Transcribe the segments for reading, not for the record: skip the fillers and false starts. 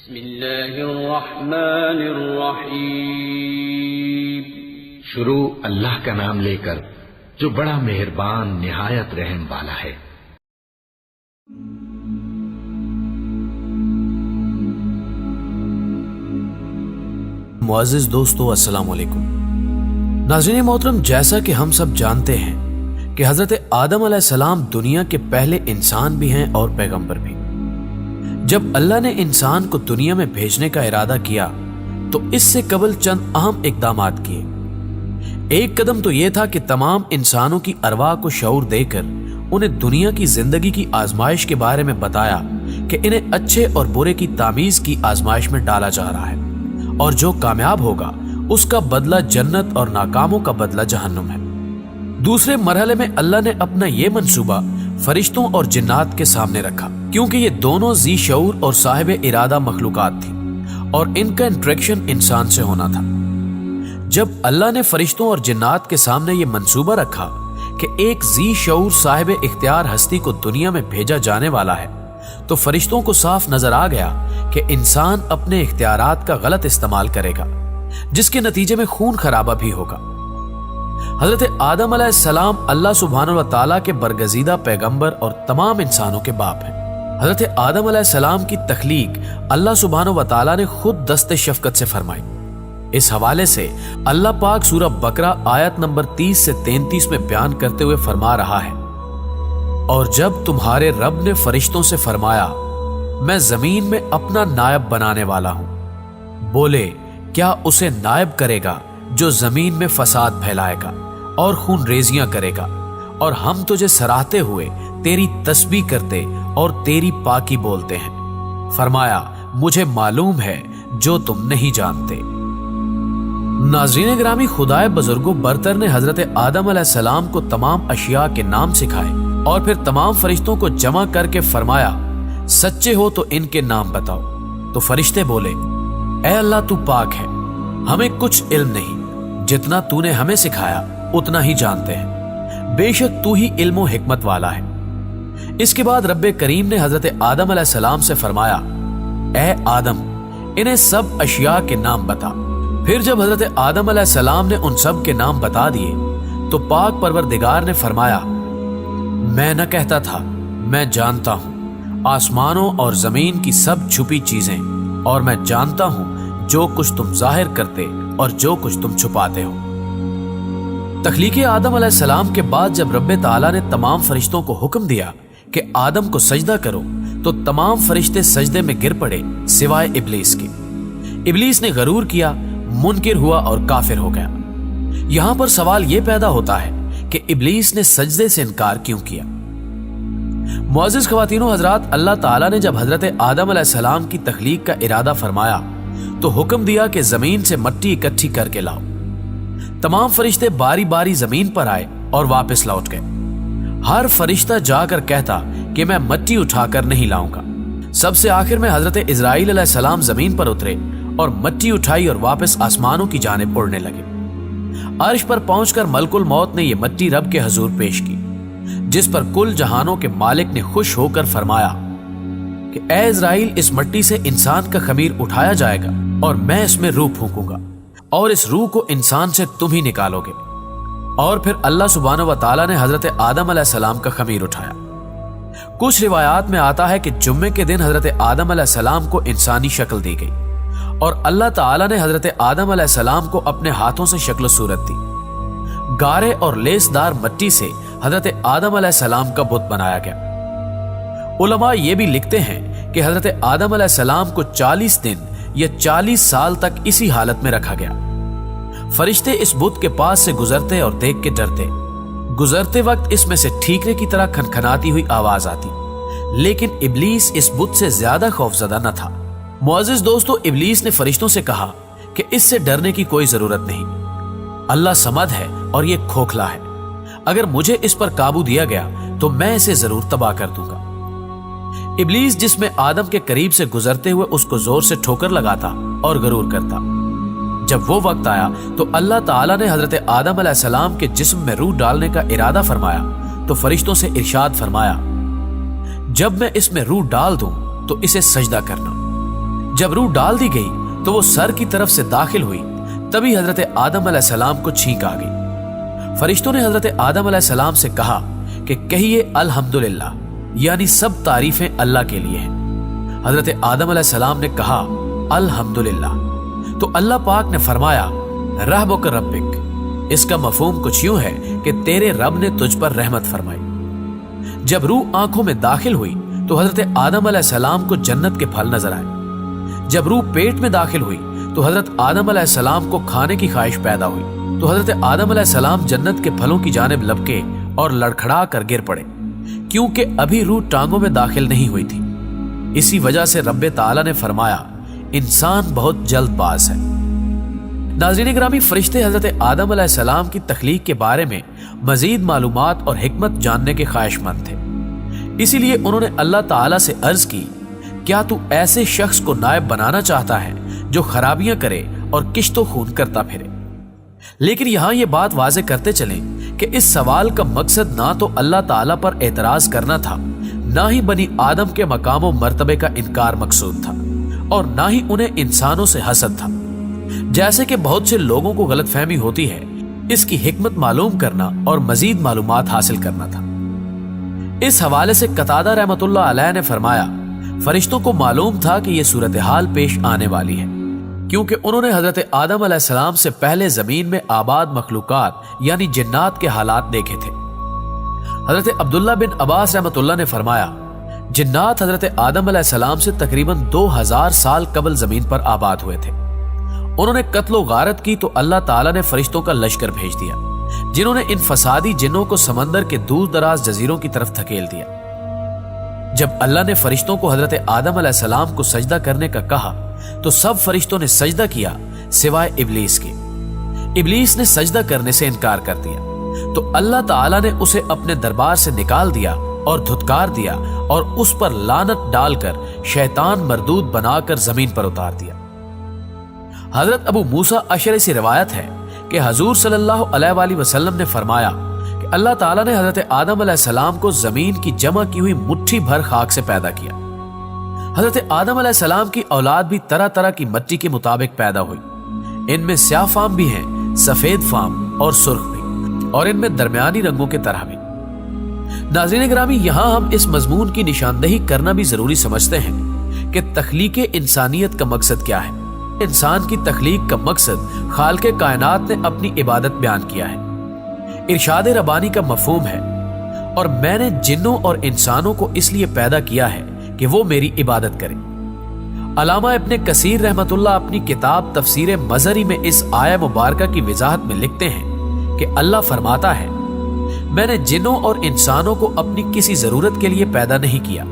بسم اللہ الرحمن الرحیم۔ شروع اللہ کا نام لے کر جو بڑا مہربان نہایت رحم والا ہے۔ معزز دوستو، السلام علیکم۔ ناظرین محترم، جیسا کہ ہم سب جانتے ہیں کہ حضرت آدم علیہ السلام دنیا کے پہلے انسان بھی ہیں اور پیغمبر بھی۔ جب اللہ نے انسان کو دنیا میں بھیجنے کا ارادہ کیا تو اس سے قبل چند اہم اقدامات کیے۔ ایک قدم تو یہ تھا کہ تمام انسانوں کی ارواح کو شعور دے کر انہیں دنیا کی زندگی کی آزمائش کے بارے میں بتایا کہ انہیں اچھے اور برے کی تمیز کی آزمائش میں ڈالا جا رہا ہے، اور جو کامیاب ہوگا اس کا بدلہ جنت اور ناکاموں کا بدلہ جہنم ہے۔ دوسرے مرحلے میں اللہ نے اپنا یہ منصوبہ فرشتوں اور جنات کے سامنے رکھا، کیونکہ یہ دونوں ذی شعور اور صاحب ارادہ مخلوقات تھی اور ان کا انٹریکشن انسان سے ہونا تھا۔ جب اللہ نے فرشتوں اور جنات کے سامنے یہ منصوبہ رکھا کہ ایک ذی شعور صاحب اختیار ہستی کو دنیا میں بھیجا جانے والا ہے، تو فرشتوں کو صاف نظر آ گیا کہ انسان اپنے اختیارات کا غلط استعمال کرے گا، جس کے نتیجے میں خون خرابہ بھی ہوگا۔ حضرت آدم علیہ السلام اللہ سبحانہ و تعالیٰ کے برگزیدہ پیغمبر اور تمام انسانوں کے باپ ہیں۔ حضرت آدم علیہ السلام کی تخلیق اللہ سبحانہ و تعالیٰ نے خود دست شفقت سے فرمائی۔ اس حوالے سے اللہ پاک سورہ بقرہ آیت نمبر 30 سے 33 میں بیان کرتے ہوئے فرما رہا ہے، اور جب تمہارے رب نے فرشتوں سے فرمایا میں زمین میں اپنا نائب بنانے والا ہوں، بولے کیا اسے نائب کرے گا جو زمین میں فساد پھیلائے گا اور خون ریزیاں کرے گا، اور ہم تجھے سراہتے ہوئے تیری تسبیح کرتے اور تیری پاکی بولتے ہیں۔ فرمایا مجھے معلوم ہے جو تم نہیں جانتے۔ ناظرین گرامی، خدائے بزرگوں برتر نے حضرت آدم علیہ السلام کو تمام اشیاء کے نام سکھائے اور پھر تمام فرشتوں کو جمع کر کے فرمایا سچے ہو تو ان کے نام بتاؤ۔ تو فرشتے بولے اے اللہ تو پاک ہے، ہمیں کچھ علم نہیں، جتنا تو نے ہمیں سکھایا اتنا ہی جانتے ہیں، بے شک تو ہی علم و حکمت والا ہے۔ اس کے بعد رب کریم نے حضرت آدم علیہ السلام سے فرمایا اے آدم انہیں سب اشیاء کے نام بتا۔ پھر جب حضرت آدم علیہ السلام نے ان سب کے نام بتا دیے تو پاک پروردگار نے فرمایا میں نہ کہتا تھا، میں جانتا ہوں آسمانوں اور زمین کی سب چھپی چیزیں، اور میں جانتا ہوں جو کچھ تم ظاہر کرتے اور جو کچھ تم چھپاتے ہو۔ تخلیق آدم علیہ السلام کے بعد جب رب تعالیٰ نے تمام فرشتوں کو حکم دیا کہ آدم کو سجدہ کرو تو تمام فرشتے سجدے میں گر پڑے سوائے ابلیس کے۔ ابلیس نے غرور کیا، منکر ہوا اور کافر ہو گیا۔ یہاں پر سوال یہ پیدا ہوتا ہے کہ ابلیس نے سجدے سے انکار کیوں کیا؟ معزز خواتین و حضرات، اللہ تعالیٰ نے جب حضرت آدم علیہ السلام کی تخلیق کا ارادہ فرمایا تو حکم دیا کہ زمین سے مٹی اکٹھی کر کے لاؤ۔ تمام فرشتے باری باری زمین پر آئے اور واپس لوٹ گئے۔ ہر فرشتہ جا کر کہتا کہ میں مٹی اٹھا کر نہیں لاؤں گا۔ سب سے آخر میں حضرت اسرائیل علیہ السلام زمین پر اترے اور مٹی اٹھائی اور واپس آسمانوں کی جانب اڑنے لگے۔ عرش پر پہنچ کر ملک الموت نے یہ مٹی رب کے حضور پیش کی، جس پر کل جہانوں کے مالک نے خوش ہو کر فرمایا کہ اے اسرائیل اس مٹی سے انسان کا خمیر اٹھایا جائے گا اور میں اس میں روح پھونکوں گا، اور اس روح کو انسان سے تم ہی نکالو گے۔ اور پھر اللہ سبحانہ و تعالیٰ نے حضرت آدم علیہ السلام کا خمیر اٹھایا۔ کچھ روایات میں آتا ہے کہ جمعے کے دن حضرت آدم علیہ السلام کو انسانی شکل دی گئی اور اللہ تعالیٰ نے حضرت آدم علیہ السلام کو اپنے ہاتھوں سے شکل و صورت دی۔ گارے اور لیس دار مٹی سے حضرت آدم علیہ السلام کا بت بنایا گیا۔ علماء یہ بھی لکھتے ہیں کہ حضرت آدم علیہ السلام کو 40 دن یا 40 سال تک اسی حالت میں رکھا گیا۔ فرشتے اس بت کے پاس سے گزرتے اور دیکھ کے ڈرتے۔ گزرتے وقت اس میں سے ٹھیکرے کی طرح کھنکھناتی ہوئی آواز آتی، لیکن ابلیس اس بت سے زیادہ خوفزدہ نہ تھا۔ معزز دوستو، ابلیس نے فرشتوں سے کہا کہ اس سے ڈرنے کی کوئی ضرورت نہیں، اللہ صمد ہے اور یہ کھوکھلا ہے، اگر مجھے اس پر قابو دیا گیا تو میں اسے ضرور تباہ کر دوں گا۔ ابلیس جس میں آدم کے قریب سے گزرتے ہوئے اس کو زور سے ٹھوکر لگاتا اور غرور کرتا۔ جب وہ وقت آیا تو اللہ تعالیٰ نے حضرت آدم علیہ السلام کے جسم میں روح ڈالنے کا ارادہ فرمایا تو فرشتوں سے ارشاد فرمایا جب میں اس میں روح ڈال دوں تو اسے سجدہ کرنا۔ जब रूह डाल दी गई तो वो सर की तरफ से दाखिल हुई, तभी हजरत आदम अलैहिस्सलाम को छींक आ गई। फरिश्तों ने हजरत आदम अलैहिस्सलाम से कहा कि कहिए अल्हम्दुलिल्लाह, यानी सब तारीफें अल्लाह के लिए हैं। हजरत आदम अलैहिस्सलाम ने कहा अल्हम्दुलिल्लाह, तो अल्लाह पाक ने फरमाया रहबुक रब्बिक। इसका मफहूम कुछ यूं है कि तेरे रब ने तुझ पर रहमत फरमाई। जब रूह आंखों में दाखिल हुई तो हजरत आदम अलैहिस्सलाम को जन्नत के फल नजर आए। जब रूह पेट में दाखिल हुई तो हजरत आदम अलैहिस्सलाम को खाने की ख्वाहिश पैदा हुई, तो हजरत आदम अलैहिस्सलाम जन्नत के फलों की जानिब लपके और लड़खड़ा कर गिर पड़े, क्योंकि अभी रूह टांगों में दाखिल नहीं हुई थी। इसी वजह से रब्बे ताला ने फरमाया इंसान बहुत जल्दबाज है। नाज़रीन गिरामी, फरिश्ते हजरत आदम अलैहिस्सलाम की तख्लीक के बारे में मजीद मालूमात और हिकमत जानने के ख्वाहिशमंद थे। इसीलिए उन्होंने अल्लाह ताला से अर्ज की, क्या तू ऐसे शख्स को नायब बनाना चाहता है जो खराबियां करे और किश्तो खून करता फिरे? लेकिन यहां ये बात वाज़े करते चलें कि इस सवाल का मकसद ना तो अल्लाह ताला पर एतराज करना था, ना ही बनी आदम के मकाम और मर्तबे का इनकार मकसूद था, और ना ही उन्हें इंसानों से हसद था। जैसे कि बहुत से लोगों को गलतफहमी होती है, इसकी हिकमत मालूम करना और मजीद मालूमात हासिल करना था। इस हवाले से कतादा रहमतुल्लाह अलैह ने फरमाया, फरिश्तों को मालूम था कि यह सूरत हाल पेश आने वाली है, क्योंकि उन्होंने हजरत आदम अलैहिस्सलाम से पहले जमीन में आबाद मखलूकात यानी जिन्नात के हालात देखे थे। हजरत अब्दुल्ला बिन अब्बास रहमतुल्लाह ने फरमाया, जिन्नात हजरत आदम अलैहिस्सलाम से तकरीबन 2000 साल कबल जमीन पर आबाद हुए थे। उन्होंने कत्लो गारत की तो अल्लाह ताला ने फरिश्तों का लश्कर भेज दिया, जिन्होंने इन फसादी जिन्नों को समंदर के दूर दराज जजीरों की तरफ धकेल दिया। जब अल्लाह ने फरिश्तों को हजरत आदम अलैहिस्सलाम को सजदा करने का कहा तो सब फरिश्तों ने सजदा किया सिवाय इब्लीस के। इब्लीस ने सजदा करने से इनकार कर दिया, तो अल्लाह ताला ने उसे अपने दरबार से निकाल दिया और धुतकार दिया और उस पर लानत डालकर शैतान मरदूद बनाकर जमीन पर उतार दिया। हजरत अबू मूसा अशरी से रिवायत है कि हजूर सल्लल्लाहु अलैहि वसल्लम ने फरमाया कि अल्लाह ताला ने हजरत आदम अलैहिस्सलाम को जमीन की जमा की हुई मुट्ठी भर खाक से पैदा किया। हजरत आदम अलैहिस्सलाम की औलाद भी तरह तरह की मिट्टी के मुताबिक पैदा हुई। इनमें स्याह फाम भी हैं, सफेद फाम और सुर्ख भी, और इनमें दरमियानी रंगों के तरह भी। नाज़रीन गिरामी, यहां हम इस मजमून की निशानदही करना भी जरूरी समझते हैं कि तख्लीक इंसानियत का मकसद क्या है। इंसान की तख्लीक का मकसद खालिक़े कायनात ने अपनी इबादत बयान किया है। इरशाद रब्बानी का मफहूम है, और मैंने जिन्नों और इंसानों को इसलिए पैदा किया है कि वो मेरी इबादत करें। अल्लामा इब्ने कसीर रहमतुल्लाह अपनी किताब तफसीर मज़री में इस आया मुबारका की वजाहत में लिखते हैं कि अल्लाह फरमाता है, मैंने जिन्नों और इंसानों को अपनी किसी जरूरत के लिए पैदा नहीं किया,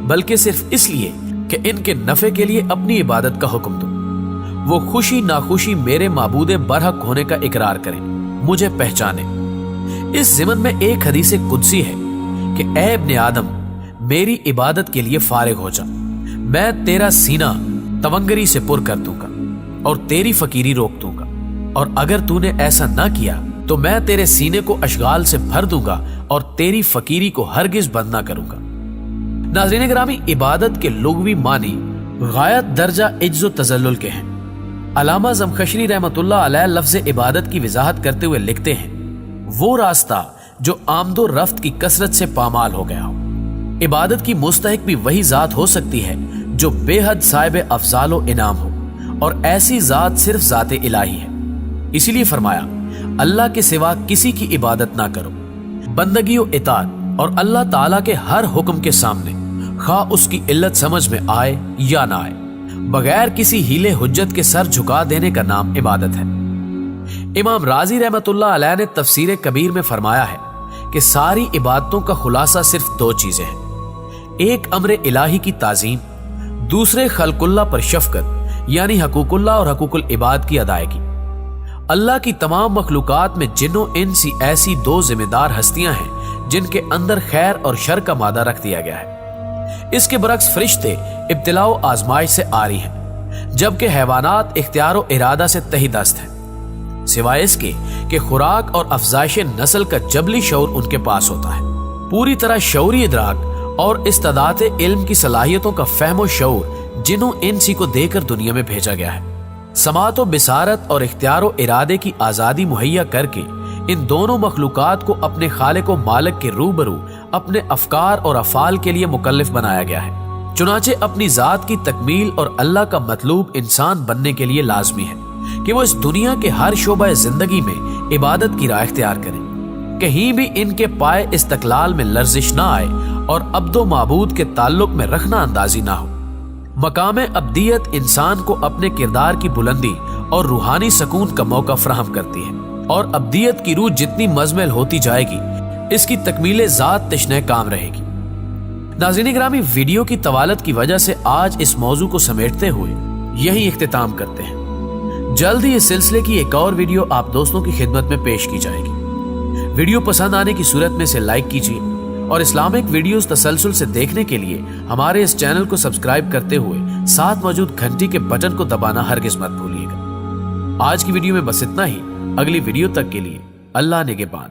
बल्कि सिर्फ इसलिए कि इनके नफे के लिए अपनी इबादत का हुक्म दूं। वो खुशी नाखुशी मेरे माबूदे बरहक होने का इकरार करें, मुझे पहचाने। इस ज़िमन में एक हदीस कुदसी है कि ऐ इब्ने आदम, मेरी इबादत के लिए फारिग हो जा, मैं तेरा सीना तवंगरी से पुर कर दूंगा और तेरी फकीरी रोक दूंगा, और अगर तूने ऐसा ना किया तो मैं तेरे सीने को अशगाल से भर दूंगा और तेरी फकीरी को हरगिज बंद ना करूंगा। नाज़रीन गिरामी, इबादत के लुग़वी मानी गायत दर्जा इज्ज़ो तज़ल्लुल के हैं। अल्लामा ज़मख़शरी रहमतुल्लाह अलैह लफ्ज़ इबादत की वजाहत करते हुए लिखते हैं, वो रास्ता जो आमदो रफ्त की कसरत से पामाल हो गया हो। इबादत की मुस्तहिक भी वही जात हो सकती है जो बेहद साहिब अफजालो इनाम हो, और ऐसी जात सिर्फ जाते इलाही है। इसीलिए फरमाया, अल्लाह के सिवा किसी की इबादत ना करो। बंदगी और इताअत और अल्लाह ताला के हर हुक्म के सामने, खा उसकी इल्लत समझ में आए या ना आए, बगैर किसी हीले हुज्जत के सर झुका देने का नाम इबादत है। इमाम राजी रहमतुल्लाह अलैह ने तफसीर कबीर में फरमाया है कि सारी इबादतों का खुलासा सिर्फ दो चीजें हैं, एक अम्र इलाही की ताजीम, दूसरे खल्कुल्लाह पर शफकत यानी हकूकुल्लाह और हकूकुल इबाद की अदायगी। अल्लाह की तमाम मखलूकात में जिन्नों इंसी ऐसी दो जिम्मेदार हस्तियां हैं जिनके अंदर खैर और शर का मादा रख दिया गया है। इसके बरक्स फरिश्ते इब्तिला और आजमाइश से आरी हैं, जबकि हैवानात इख्तियार और इरादा से तही दस्त हैं, सिवाय इसके कि खुराक और अफजाइश नस्ल का जबली शऊर उनके पास होता है। पूरी तरह शऊरी इदराक और इस्तिदात इल्म की सलाहियतों का फहमो शऊर जिन्हों इंसी को देकर दुनिया में भेजा गया है। समात व बिसारत और इख्तियार व इरादे की आजादी मुहैया करके इन दोनों मखलूकात को अपने खालिक व मालिक के रूबरू अपने अफकार और अफाल के लिए मुकल्लिफ बनाया गया है। चुनाचे अपनी जात की तकमील और अल्लाह का मतलूब इंसान बनने के लिए लाजमी है कि वो इस दुनिया के हर शोबा जिंदगी में इबादत की राह इख्तियार करें। कहीं भी इनके पाए इस्तकलाल में लर्जिश ना आए और अब्दो माबूद के ताल्लुक में रखना अंदाजी ना हो। मकाम अब्दियत इंसान को अपने किरदार की बुलंदी और रूहानी सकून का मौका फराहम करती है और अब्दियत की रूह जितनी मजमल होती जाएगी इसकी तकमीले जात तशने काम रहेगी। नाज़रीन गिरामी, वीडियो की तवालत की वजह से आज इस मौजू को समेटते हुए यही इख्तिताम करते हैं। जल्द ही इस सिलसिले की एक और वीडियो आप दोस्तों की खिदमत में पेश की जाएगी। वीडियो पसंद आने की सूरत में इसे लाइक कीजिए और इस्लामिक वीडियोस तसलसल से देखने के लिए हमारे इस चैनल को सब्सक्राइब करते हुए साथ मौजूद घंटी के बटन को दबाना हरगिज़ मत भूलिएगा। आज की वीडियो में बस इतना ही। अगली वीडियो तक के लिए अल्लाह निगहबान।